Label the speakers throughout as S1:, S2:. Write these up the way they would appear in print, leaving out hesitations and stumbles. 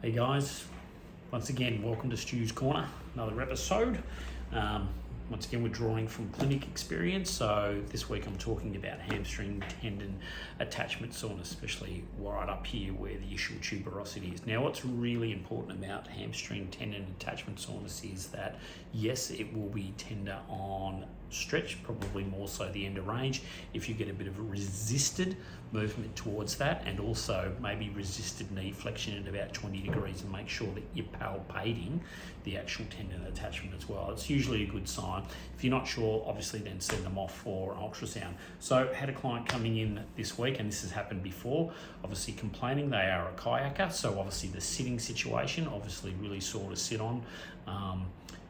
S1: Hey guys, once again, welcome to Stu's Corner, another episode. Once again, we're drawing from clinic experience. So this week I'm talking about hamstring tendon attachment soreness, especially right up here where the ischial tuberosity is. Now, what's really important about hamstring tendon attachment soreness is that, yes, it will be tender on stretch, probably more so the end of range. If you get a bit of a resisted movement towards that, and also maybe resisted knee flexion at about 20 degrees, and make sure that you're palpating the actual tendon attachment as well. It's usually a good sign. If you're not sure, obviously then send them off for an ultrasound. So had a client coming in this week, and this has happened before, obviously complaining they are a kayaker, so obviously the sitting situation, obviously really sore to sit on.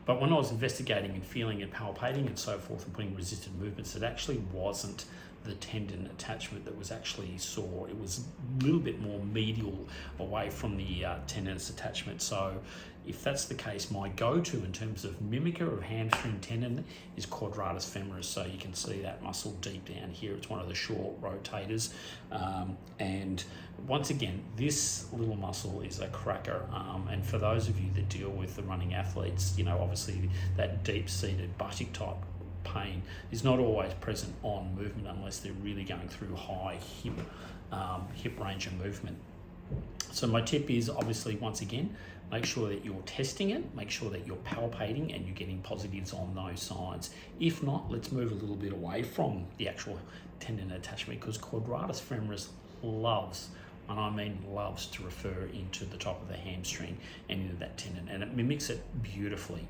S1: But when I was investigating and feeling and palpating and so forth and putting resisted movements, it actually wasn't the tendon attachment that was actually sore. It was a little bit more medial away from the tendinous attachment. So if that's the case, my go-to in terms of mimicker of hamstring tendon is quadratis femoris. So you can see that muscle deep down here. It's one of the short rotators. And once again, this little muscle is a cracker. And for those of you that deal with the running athletes, you know, obviously that deep-seated buttock type pain is not always present on movement unless they're really going through high hip range of movement. So my tip is obviously, once again, make sure that you're testing it, make sure that you're palpating and you're getting positives on those signs. If not, let's move a little bit away from the actual tendon attachment, because quadratis femoris loves, and I mean loves, to refer into the top of the hamstring and into that tendon, and it mimics it beautifully.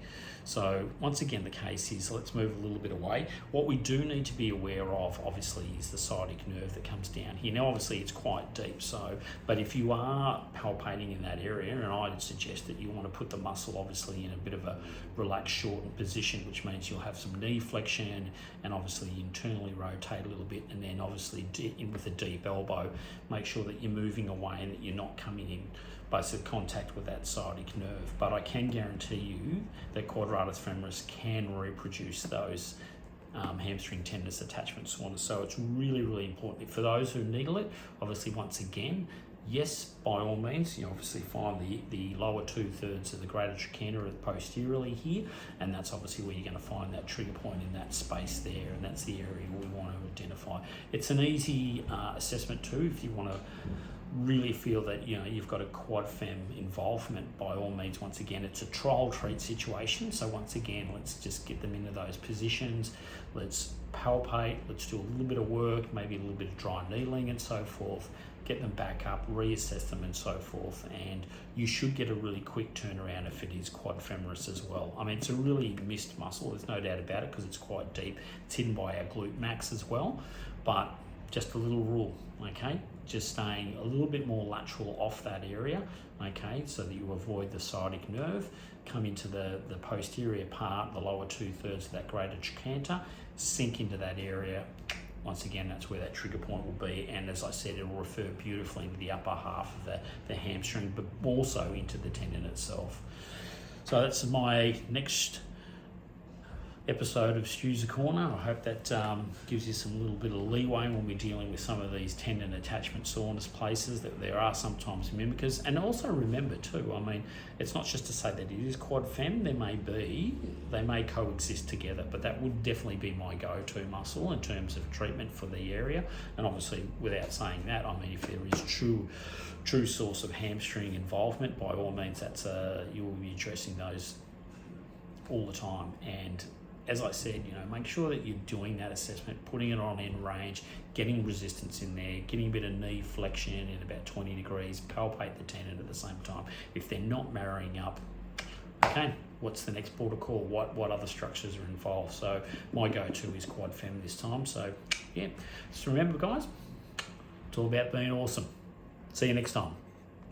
S1: So once again, the case is, let's move a little bit away. What we do need to be aware of, obviously, is the sciatic nerve that comes down here. Now, obviously, it's quite deep, so, but if you are palpating in that area, and I'd suggest that you want to put the muscle, obviously, in a bit of a relaxed, shortened position, which means you'll have some knee flexion and obviously internally rotate a little bit, and then obviously in with a deep elbow, make sure that you're moving away and that you're not coming in basic contact with that sciatic nerve. But I can guarantee you that quadratis femoris can reproduce those hamstring tendinous attachment soreness. So it's really, really important. For those who needle it, obviously, once again, yes, by all means, you obviously find the lower 2/3 of the greater trochanter posteriorly here, and that's obviously where you're going to find that trigger point in that space there, and that's the area we want to identify. It's an easy assessment too if you want to really feel that, you know, you've got a quad fem involvement. By all means, once again, it's a trial treat situation. So once again, let's just get them into those positions. Let's palpate, let's do a little bit of work, maybe a little bit of dry needling and so forth, get them back up, reassess them and so forth, and you should get a really quick turnaround if it is quad femoris as well. I mean, it's a really missed muscle, there's no doubt about it, because it's quite deep. It's hidden by our glute max as well, but just a little rule, okay? Just staying a little bit more lateral off that area, okay, so that you avoid the sciatic nerve. Come into the posterior part, the lower 2/3 of that greater trochanter, sink into that area. Once again, that's where that trigger point will be, and as I said, it will refer beautifully into the upper half of the hamstring, but also into the tendon itself. So that's my next episode of Stu's Corner. I hope that gives you some little bit of leeway when we're dealing with some of these tendon attachment soreness places, that there are sometimes mimickers. And also remember too, I mean, it's not just to say that it is quad fem, they may coexist together, but that would definitely be my go-to muscle in terms of treatment for the area. And obviously, without saying that, I mean, if there is true source of hamstring involvement, by all means, you will be addressing those all the time. And as I said, you know, make sure that you're doing that assessment, putting it on end range, getting resistance in there, getting a bit of knee flexion in about 20 degrees, palpate the tendon at the same time. If they're not marrying up, okay, what's the next port of call? What other structures are involved? So my go-to is quad fem this time. So yeah, just remember, guys, it's all about being awesome. See you next time.